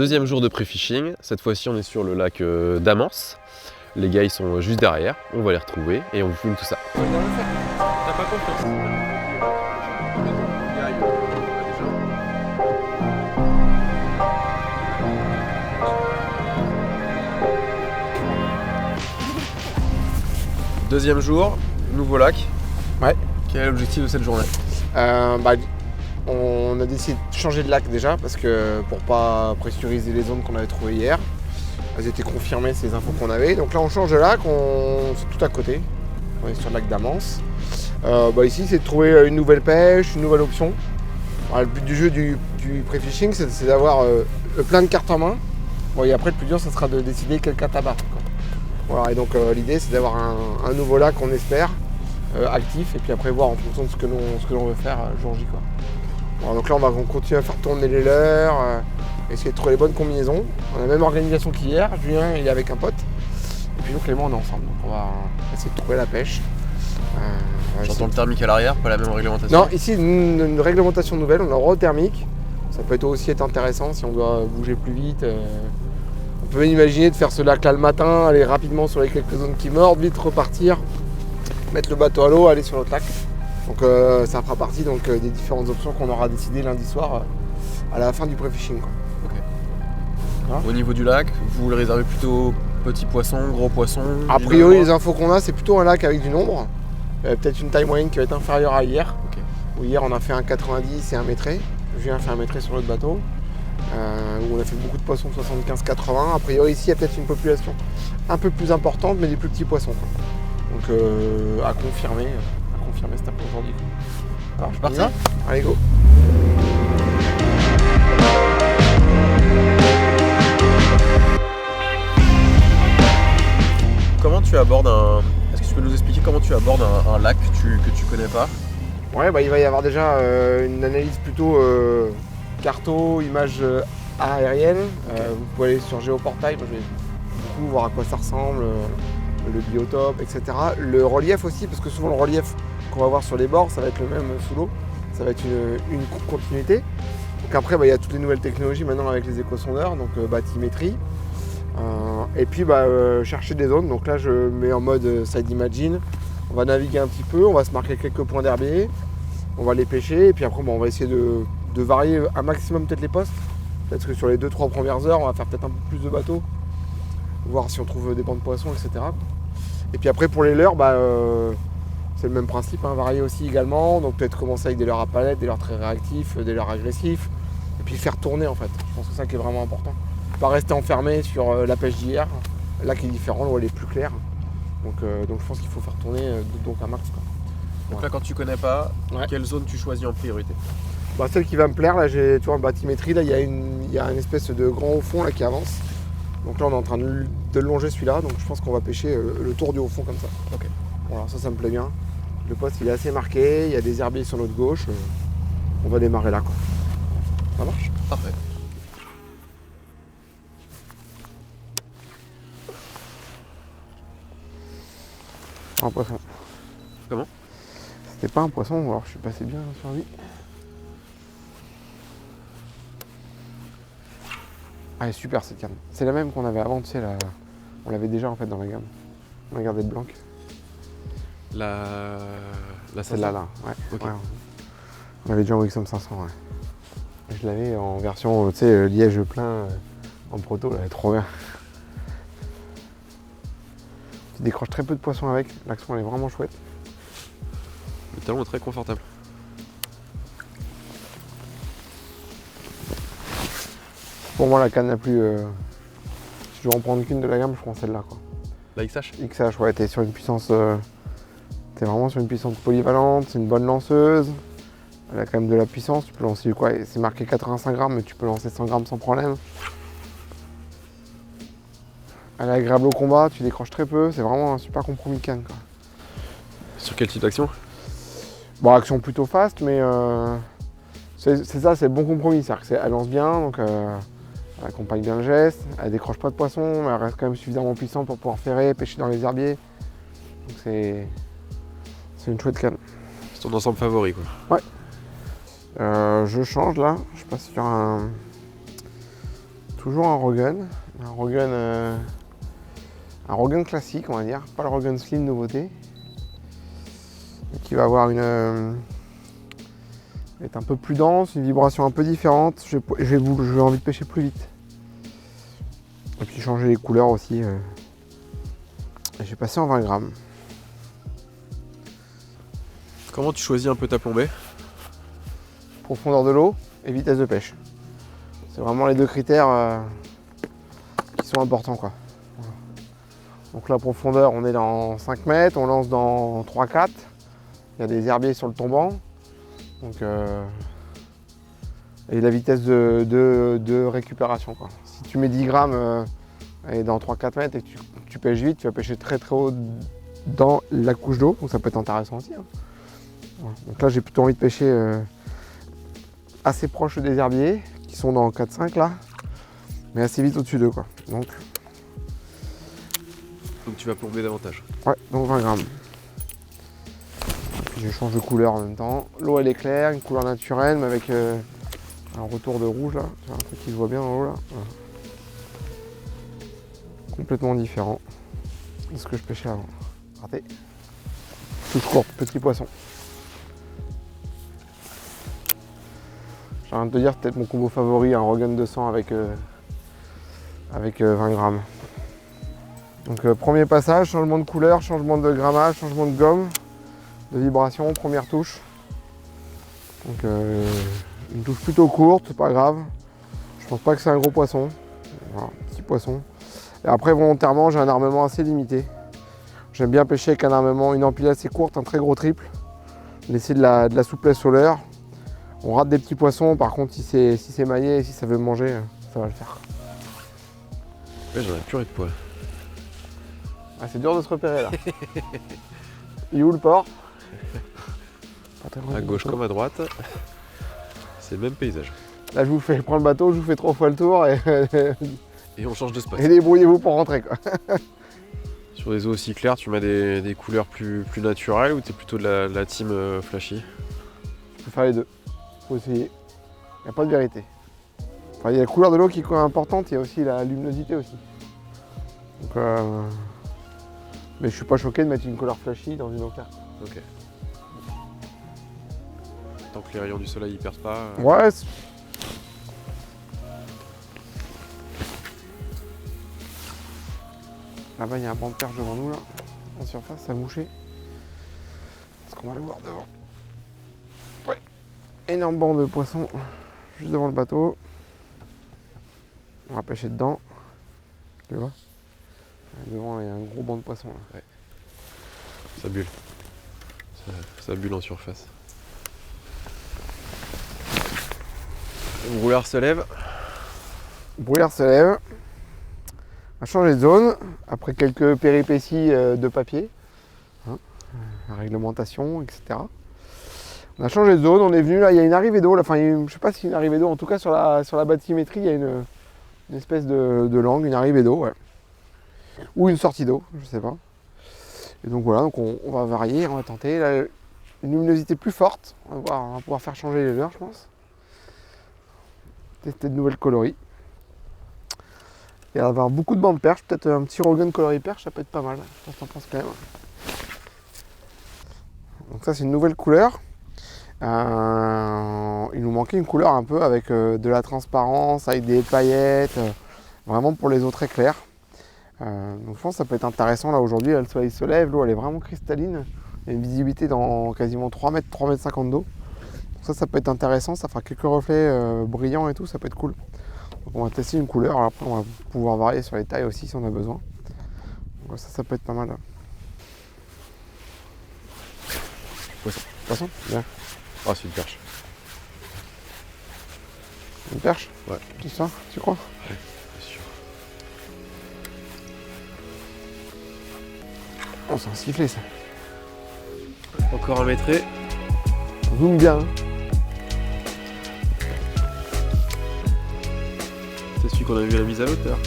Deuxième jour de pré-fishing, cette fois-ci on est sur le lac d'Amance. Les gars ils sont juste derrière, on va les retrouver et on vous filme tout ça. T'as pas confiance. Deuxième jour, nouveau lac. Ouais. Quel est l'objectif de cette journée? On a décidé de changer de lac déjà parce que pour pas pressuriser les zones qu'on avait trouvées hier. Elles étaient confirmées ces infos qu'on avait. Donc là on change de lac, c'est tout à côté. On est sur le lac d'Amance. Ici c'est de trouver une nouvelle pêche, une nouvelle option. Le but du jeu du pré-fishing c'est d'avoir plein de cartes en main. Et après le plus dur ça sera de décider quel carte abattre. Voilà, et donc l'idée c'est d'avoir un nouveau lac qu'on espère actif et puis après voir en fonction de ce que l'on veut faire jour J. Voilà, donc là on va continuer à faire tourner les leurres, essayer de trouver les bonnes combinaisons. On a la même organisation qu'hier, Julien il est avec un pote et puis nous Clément on est ensemble. Donc on va essayer de trouver la pêche. J'entends le thermique à l'arrière, pas la même réglementation. Non, ici une réglementation nouvelle, on a le droit au thermique. Ça peut aussi être intéressant si on doit bouger plus vite. On peut même imaginer de faire ce lac là le matin, aller rapidement sur les quelques zones qui mordent, vite repartir, mettre le bateau à l'eau, aller sur l'autre lac. Donc ça fera partie des différentes options qu'on aura décidé lundi soir à la fin du pré-fishing. Ok. Voilà. Au niveau du lac, vous le réservez plutôt petits poissons, gros poissons? A priori les infos qu'on a c'est plutôt un lac avec du nombre. Peut-être une taille moyenne qui va être inférieure à hier. Okay. Où hier on a fait un 90 et un mètré. Julien a fait un mètré sur l'autre bateau. Où on a fait beaucoup de poissons 75-80. A priori ici il y a peut-être une population un peu plus importante mais des plus petits poissons. Donc à confirmer cet après aujourd'hui. Alors je parti. Allez go. Comment tu abordes Est-ce que tu peux nous expliquer comment tu abordes un lac que tu connais pas? Ouais, il va y avoir déjà une analyse plutôt carto, image aérienne. Vous pouvez aller sur Géoportail, moi je vais beaucoup voir à quoi ça ressemble, le biotope, etc. Le relief aussi, parce que souvent le relief qu'on va voir sur les bords, ça va être le même sous l'eau, ça va être une continuité. Donc après, il y a toutes les nouvelles technologies maintenant avec les échosondeurs, donc bathymétrie. Et puis chercher des zones, donc là je mets en mode side imagine, on va naviguer un petit peu, on va se marquer quelques points d'herbier, on va les pêcher et puis après on va essayer de varier un maximum peut-être les postes. Peut-être que sur les 2-3 premières heures on va faire peut-être un peu plus de bateaux, voir si on trouve des bancs de poissons, etc. Et puis après pour les leurres, c'est le même principe, varier aussi également, donc peut-être commencer avec des leurres à palette, des leurres très réactifs, des leurres agressifs, et puis faire tourner en fait, je pense que c'est ça qui est vraiment important. Pas rester enfermé sur la pêche d'hier, là qui est différent, l'eau elle est plus claire. Donc je pense qu'il faut faire tourner un max. Donc là quand tu connais pas, ouais. Quelle zone tu choisis en priorité? Celle qui va me plaire, là j'ai en bathymétrie, là il y a une espèce de grand haut fond là qui avance. Donc là on est en train de le longer celui-là, donc je pense qu'on va pêcher le tour du haut fond comme ça. Ok. Voilà, ça me plaît bien. Le poste il est assez marqué, il y a des herbiers sur notre gauche. On va démarrer là quoi. Ça marche? Parfait. Un poisson. Comment? C'était pas un poisson, alors je suis passé bien sur lui. Ah, super cette canne. C'est la même qu'on avait avant, tu sais, on l'avait déjà en fait dans la gamme. On a gardé le blanc. La Celle-là, là, ouais. Okay. Ouais. On avait déjà en Wixom 500, ouais. Je l'avais en version, tu sais, liège plein en proto, là, elle est trop bien. Tu décroches très peu de poissons avec, l'action elle est vraiment chouette. Le talon est très confortable. Pour moi la canne la plus... si je dois en prendre qu'une de la gamme, je prends celle-là quoi. La XH? XH, ouais, t'es sur une puissance... t'es vraiment sur une puissance polyvalente, c'est une bonne lanceuse. Elle a quand même de la puissance, tu peux lancer quoi? C'est marqué 85 grammes, mais tu peux lancer 100 grammes sans problème. Elle est agréable au combat, tu décroches très peu, c'est vraiment un super compromis de canne quoi. Sur quel type d'action? Action plutôt fast, mais c'est ça, c'est le bon compromis. C'est-à-dire qu'elle lance bien, donc elle accompagne bien le geste, elle décroche pas de poisson, mais elle reste quand même suffisamment puissante pour pouvoir ferrer, pêcher dans les herbiers. Donc c'est une chouette canne. C'est ton ensemble favori quoi? Ouais. Je change là, je passe sur un Toujours un Rogun classique, on va dire, pas le Rogun Slim nouveauté, qui va avoir être un peu plus dense, une vibration un peu différente. J'ai envie de pêcher plus vite. Et puis changer les couleurs aussi. J'ai passé en 20 grammes. Comment tu choisis un peu ta plombée? Profondeur de l'eau et vitesse de pêche. C'est vraiment les deux critères qui sont importants, quoi. Voilà. Donc la profondeur, on est dans 5 mètres, on lance dans 3-4. Il y a des herbiers sur le tombant. Donc, et la vitesse de récupération, quoi. Si tu mets 10 grammes et dans 3-4 mètres et que tu pêches vite, tu vas pêcher très très haut dans la couche d'eau. Donc ça peut être intéressant aussi. Hein. Voilà. Donc là j'ai plutôt envie de pêcher assez proche des herbiers qui sont dans 4-5 là, mais assez vite au-dessus d'eux, quoi. Donc tu vas plomber davantage. Ouais, donc 20 grammes. Puis je change de couleur en même temps. L'eau elle est claire, une couleur naturelle, mais avec un retour de rouge là. Tu vois, un truc qui se voit bien dans l'eau là. Voilà. Complètement différent de ce que je pêchais avant. Raté. Touche courte, petit poisson. J'ai envie de te dire, peut-être mon combo favori, un Rogun 200 avec 20 grammes. Donc premier passage, changement de couleur, changement de grammage, changement de gomme, de vibration, première touche. Donc une touche plutôt courte, c'est pas grave. Je pense pas que c'est un gros poisson. Voilà, petit poisson. Et après volontairement j'ai un armement assez limité. J'aime bien pêcher avec un armement, une empile assez courte, un très gros triple. Laisser de la souplesse au leurre. On rate des petits poissons, par contre si c'est maillé et si ça veut manger, ça va le faire. Ouais, j'en ai purée de poils. Ah, c'est dur de se repérer là. Il est où le port? À gauche comme à droite, c'est le même paysage. Là je prends le bateau, je vous fais 3 fois le tour et on change de spot. Et débrouillez-vous pour rentrer, quoi. Sur des eaux aussi claires, tu mets des couleurs plus naturelles ou t'es plutôt de la team flashy? Je peux faire les deux. Faut essayer. Il n'y a pas de vérité. Enfin, il y a la couleur de l'eau qui est importante, il y a aussi la luminosité aussi. Donc, mais je suis pas choqué de mettre une couleur flashy dans une eau claire. Ok. Tant que les rayons du soleil y percent pas. Ouais. Là-bas, il y a un banc de perche devant nous, là, en surface, ça a mouché. Est-ce qu'on va le voir devant? Ouais. Énorme banc de poissons juste devant le bateau. On va pêcher dedans. Tu vois? Devant, il y a un gros banc de poissons, là. Ouais. Ça bulle. Ça bulle en surface. Le brouillard se lève. Le brouillard se lève. On a changé de zone après quelques péripéties de papier, hein, la réglementation, etc. On a changé de zone, on est venu là, il y a une arrivée d'eau, enfin je ne sais pas si c'est une arrivée d'eau, en tout cas sur la bathymétrie il y a une espèce de langue, une arrivée d'eau, ouais. Ou une sortie d'eau, je ne sais pas. Et donc voilà, donc on va varier, on va tenter. Là, une luminosité plus forte, on va pouvoir faire changer les leurres, je pense. Tester de nouvelles coloris. Et avoir beaucoup de bancs de perche, peut-être un petit Rogun coloris perche, ça peut être pas mal. Je pense que t'en penses quand même. Donc ça c'est une nouvelle couleur. Il nous manquait une couleur un peu avec de la transparence, avec des paillettes, vraiment pour les eaux très claires. Donc je pense que ça peut être intéressant là aujourd'hui, le soleil se lève, l'eau elle est vraiment cristalline. Il y a une visibilité dans quasiment 3 mètres, 3 mètres 50 d'eau. Donc ça peut être intéressant, ça fera quelques reflets brillants et tout, ça peut être cool. Donc on va tester une couleur, alors après on va pouvoir varier sur les tailles aussi si on a besoin. Donc ça peut être pas mal. Poisson. Poisson? Bien. Ah, c'est une perche. Une perche? Ouais. Tout ça, tu crois? Ouais, c'est sûr. Oh, c'est un sifflet ça. Encore un mètré. On zoome bien. Hein. C'est celui qu'on a vu à la mise à l'hauteur.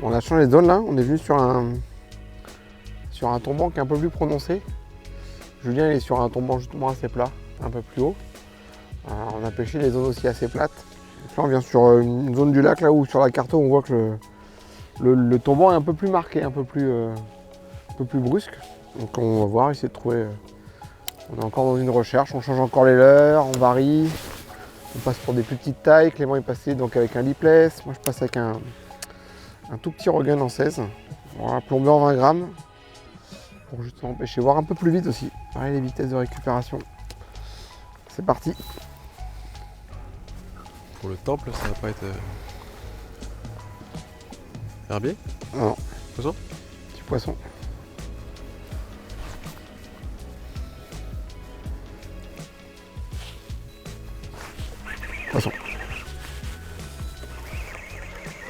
On a changé de zone là, on est venu sur un tombant qui est un peu plus prononcé. Julien il est sur un tombant justement assez plat, un peu plus haut. On a pêché les zones aussi assez plates. Donc là on vient sur une zone du lac là où sur la carte on voit que le tombant est un peu plus marqué, un peu plus brusque. Donc on va voir, essayer de trouver. On est encore dans une recherche, on change encore les leurres, on varie. On passe pour des plus petites tailles. Clément est passé donc avec un lipless. Moi je passe avec un tout petit regain en 16. Voilà, plombé en 20 grammes. Pour justement pêcher, voir un peu plus vite aussi. Pareil, les vitesses de récupération. C'est parti. Pour le temple, ça va pas être herbier? Non. Poisson? Petit poisson. Poisson.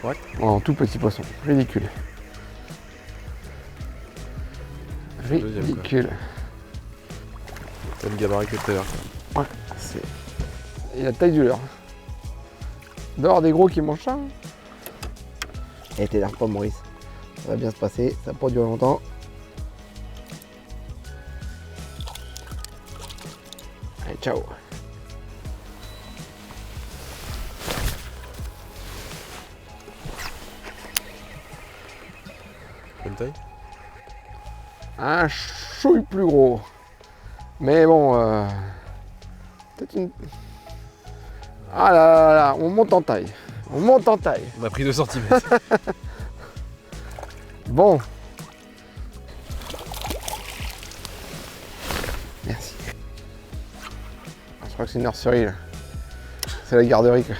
Correct. Oh, tout petit poisson. Ridicule. Deuxième, Ridicule. T'as le gabarit que tout à l'heure. Ouais, c'est. Et la taille du leurre. Dehors des gros qui mangent ça. Et t'es l'air pas Maurice. Ça va bien se passer, ça va pas durer longtemps. Allez, ciao. Bonne taille? Un chouille plus gros. Mais bon, peut-être une. Ah là là là, on monte en taille. On monte en taille. On a pris 2 cm. Bon. Merci. Je crois que c'est une nurserie là. C'est la garderie quoi.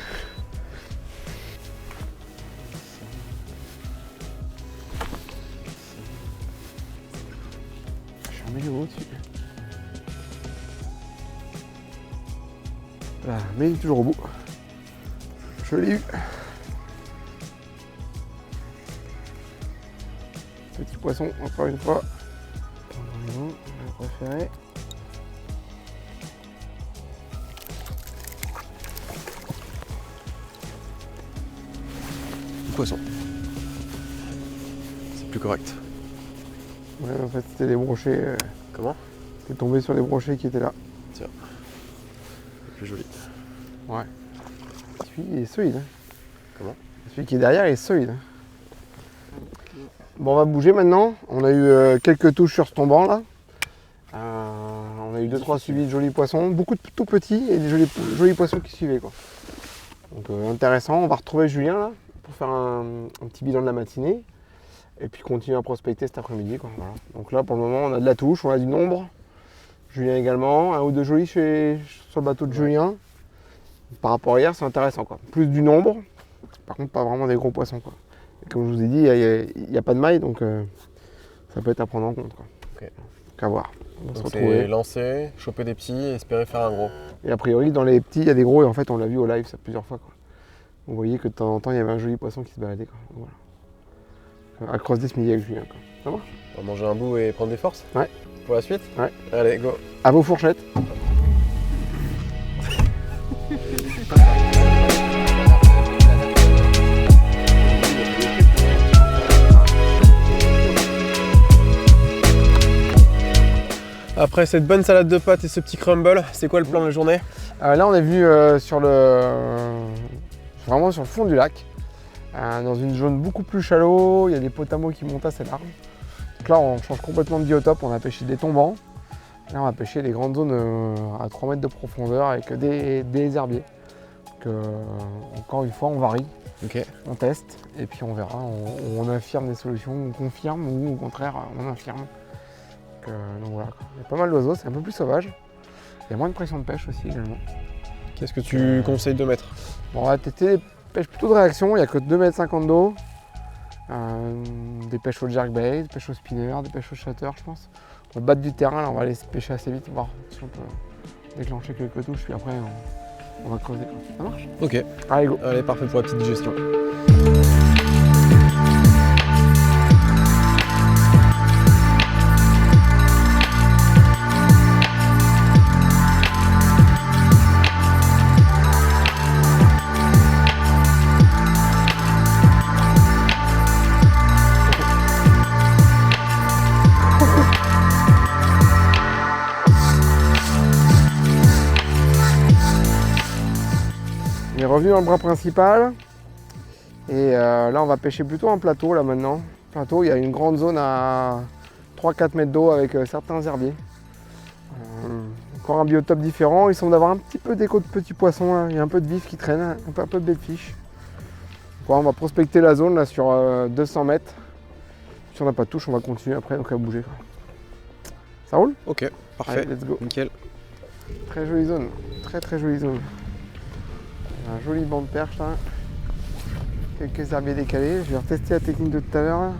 Je suis remis au-dessus. Voilà, mais il est toujours au bout. Je l'ai eu. Petit poisson, encore une fois. Mon préféré. Poisson. C'est plus correct. Ouais, en fait, c'était les brochets. Comment? T'es tombé sur les brochets qui étaient là. Tiens. C'est plus joli. Ouais. Celui-là, il est solide. Hein. Comment? Celui qui est derrière, il est solide. Bon, on va bouger maintenant. On a eu quelques touches sur ce tombant là. On a eu 2-3 suivis de jolis poissons. Beaucoup de tout petits et des jolis poissons qui suivaient quoi. Donc intéressant. On va retrouver Julien là pour faire un petit bilan de la matinée. Et puis continuer à prospecter cet après-midi quoi. Voilà. Donc là pour le moment on a de la touche, on a du nombre. Julien également, un ou deux jolis sur le bateau de Julien. Par rapport à hier, c'est intéressant quoi. Plus du nombre, par contre pas vraiment des gros poissons quoi. Et comme je vous ai dit, il n'y a pas de maille donc ça peut être à prendre en compte quoi. Ok. Donc à voir. On va se Donc retrouver. c'est lancer, choper des petits et espérer faire un gros. Et a priori dans les petits il y a des gros et en fait on l'a vu au live ça plusieurs fois quoi. Vous voyez que de temps en temps il y avait un joli poisson qui se baladait quoi. Voilà. À cross ce midi avec Julien quoi. Ça marche? On va manger un bout et prendre des forces? Ouais. Pour la suite? Ouais. Allez, go. À vos fourchettes. Après cette bonne salade de pâtes et ce petit crumble, c'est quoi le plan de la journée? Là on est venu vraiment sur le fond du lac, dans une zone beaucoup plus shallow, il y a des potamos qui montent assez large. Donc là on change complètement de biotope, on a pêché des tombants. Là on va pêcher des grandes zones à 3 mètres de profondeur avec des herbiers. Donc encore une fois on varie, Ok. on teste et puis on verra, on affirme des solutions, on confirme ou au contraire on infirme. Donc voilà, il y a pas mal d'oiseaux, c'est un peu plus sauvage. Il y a moins de pression de pêche aussi également. Qu'est-ce que tu conseilles de mettre? Bon, on va tester des pêches plutôt de réaction, il n'y a que 2,50 m d'eau. Des pêches au jerkbait, des pêches au spinner, des pêches au shatter je pense. On va battre du terrain, là on va aller se pêcher assez vite, voir si on peut déclencher quelques touches, puis après on va creuser. Ça marche? Ok. Allez go. Allez, parfait pour la petite digestion. est revenu dans le bras principal. Et là, on va pêcher plutôt un plateau là maintenant. Plateau, il y a une grande zone à 3-4 mètres d'eau avec certains herbiers. Encore un biotope différent. Il semble avoir un petit peu d'écho de petits poissons. Là. Il y a un peu de vif qui traîne, un peu de bait de fiche. On va prospecter la zone là sur 200 mètres. Si on n'a pas de touche, on va continuer après, donc à bouger. Ça roule? Ok, parfait. Allez, let's go. Nickel. Très jolie zone, très jolie zone. Un joli banc de perche là. Quelques herbiers décalés. Je vais retester la technique de tout à l'heure.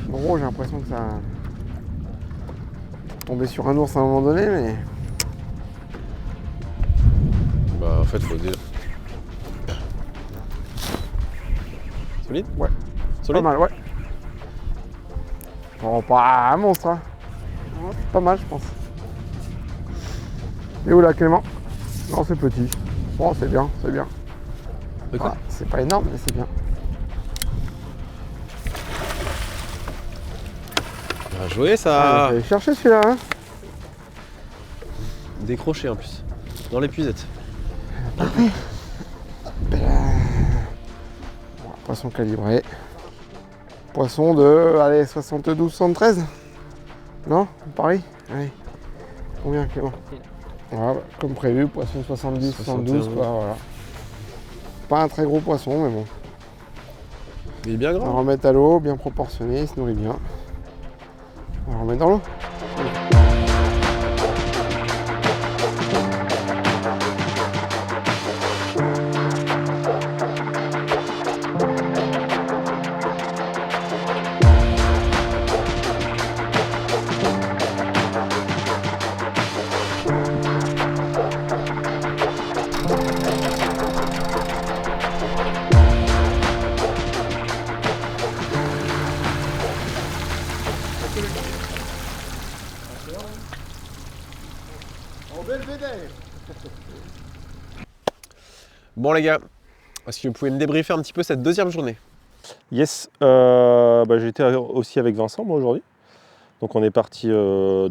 Gros, j'ai l'impression que ça tomber sur un ours à un moment donné, mais Bah en fait faut dire. Solide? Ouais. Solide? Pas mal, ouais. Bon, pas un monstre, hein. Ouais, c'est pas mal, je pense. Et où là, Clément? Non, c'est petit. Bon, c'est bien, c'est bien. De quoi? Ouais, c'est pas énorme, mais c'est bien. Bien joué Ah, ça! je vais aller chercher celui-là, hein. Décroché en plus. Dans l'épuisette. Poisson calibré. Poisson de, allez, 72-73. Non? Paris? Allez. Combien, Clément? Voilà, comme prévu, poisson 70-72, quoi, voilà. Pas un très gros poisson, mais bon. Il est bien On va le grand. remettre à l'eau, bien proportionné, il se nourrit bien. On va le remettre dans l'eau. Bon les gars, est-ce que vous pouvez me débriefer un petit peu cette deuxième journée? Yes, j'étais aussi avec Vincent moi aujourd'hui. Donc on est parti faire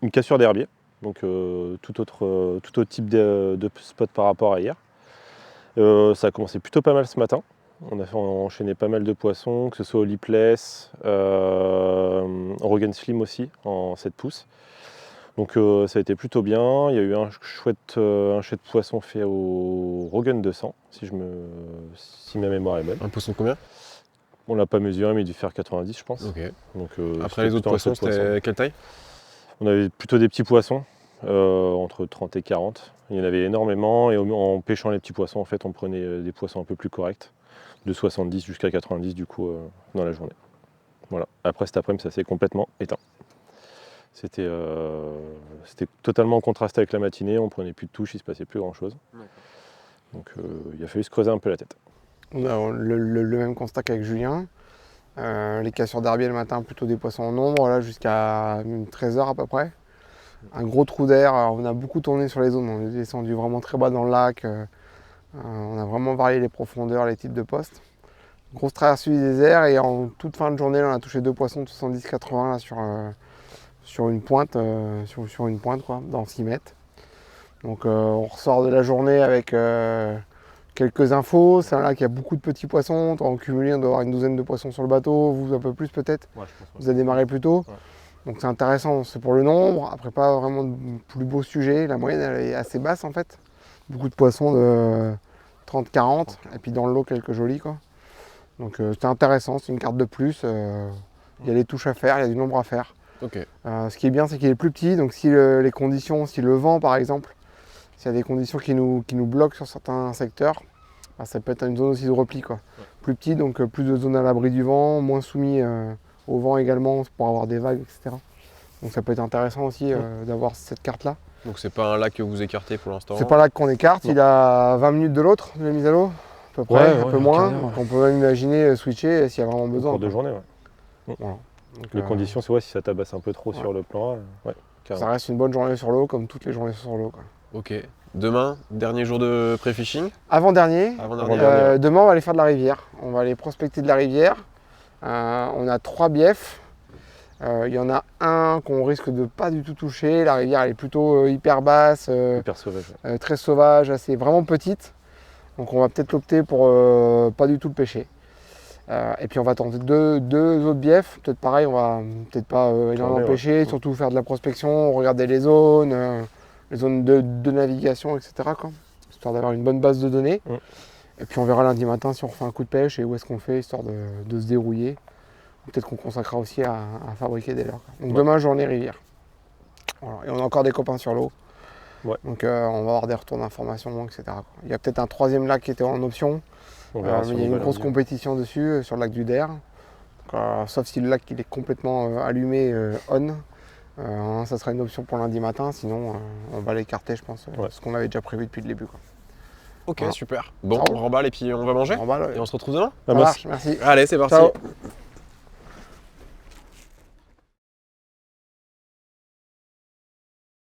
une cassure d'herbier. Donc tout autre type de spot par rapport à hier. Ça a commencé plutôt pas mal ce matin. On a enchaîné pas mal de poissons, que ce soit au lipless, Rogan Slim aussi en 7 pouces. Donc ça a été plutôt bien. Il y a eu un chouette poisson fait au Rogan 200, si ma mémoire est bonne. Un poisson de combien? On l'a pas mesuré, mais il a dû faire 90, je pense. Ok. Donc, Après les autres poissons, c'était quelle taille? On avait plutôt des petits poissons, entre 30 et 40. Il y en avait énormément, et en pêchant les petits poissons, en fait, on prenait des poissons un peu plus corrects, de 70 jusqu'à 90 du coup, dans la journée. Voilà. Après cet après-midi, ça s'est complètement éteint. C'était totalement en contraste avec la matinée, on prenait plus de touches, il se passait plus grand-chose. Donc il a fallu se creuser un peu la tête. On a le même constat qu'avec Julien. Les cassures d'herbier le matin, plutôt des poissons en nombre, là jusqu'à 13h à peu près. Un gros trou d'air, on a beaucoup tourné sur les zones, on est descendu vraiment très bas dans le lac. On a vraiment varié les profondeurs, les types de postes. Grosse traversée du désert et en toute fin de journée, là, on a touché 2 poissons de 70-80 là, sur une pointe, quoi, dans 6 mètres. Donc on ressort de la journée avec quelques infos. C'est un lac qui a beaucoup de petits poissons. En cumulé, on doit avoir une douzaine de poissons sur le bateau, vous un peu plus peut-être. Ouais, je pense, Vous avez démarré plus tôt. Ouais. Donc c'est intéressant, c'est pour le nombre. Après, pas vraiment de plus beau sujet. La moyenne elle est assez basse en fait. Beaucoup de poissons de 30-40. Et puis dans le lot, quelques jolis quoi. Donc c'est intéressant, c'est une carte de plus. Il y a des touches à faire, il y a du nombre à faire. Ok. Ce qui est bien, c'est qu'il est plus petit. Donc si les conditions, si le vent par exemple, s'il y a des conditions qui nous bloquent sur certains secteurs, ça peut être une zone aussi de repli, quoi. Ouais. Plus petit, donc plus de zones à l'abri du vent, moins soumis au vent également pour avoir des vagues, etc. Donc ça peut être intéressant aussi d'avoir cette carte-là. Donc c'est pas un lac que vous écartez pour l'instant? C'est pas un lac qu'on écarte, il a 20 minutes de l'autre de la mise à l'eau, à peu près, un peu moins. Donc on peut même imaginer switcher s'il y a vraiment besoin. Pour 2 journées, ouais. Voilà. Donc, les conditions, c'est si ça tabasse un peu trop sur le plan. Ça reste une bonne journée sur l'eau, comme toutes les journées sur l'eau. Ok. Demain, dernier jour de pré-fishing? Avant-dernier. Avant-dernier. Demain, on va aller faire de la rivière. On va aller prospecter de la rivière. On a 3 biefs. Il y en a un qu'on risque de pas du tout toucher. La rivière elle est plutôt hyper basse, Hyper sauvage. très sauvage, assez vraiment petite. Donc on va peut-être l'opter pour pas du tout le pêcher. Et puis on va tenter deux autres biefs. Peut-être pareil, on va peut-être pas énormément pêcher, surtout faire de la prospection, regarder les zones de navigation, etc. quoi, histoire d'avoir une bonne base de données. Et puis on verra lundi matin si on refait un coup de pêche et où est-ce qu'on fait, histoire de se dérouiller. Peut-être qu'on consacrera aussi à fabriquer des leurres. Donc demain, journée rivière. Voilà. Et on a encore des copains sur l'eau. Ouais. Donc on va avoir des retours d'informations, etc. quoi. Il y a peut-être un troisième lac qui était en option. On verra si Mais on il y a va une grosse lundi. compétition dessus, sur le lac du Der. Sauf si le lac il est complètement allumé, on. Ça sera une option pour lundi matin. Sinon, on va l'écarter, je pense. Ce qu'on avait déjà prévu depuis le début. Quoi. Ok, Voilà. super. Bon, Ciao. on remballe et puis on va manger. On va, Et on se retrouve demain. ça Bah, marche, merci. Allez, c'est parti. Ciao.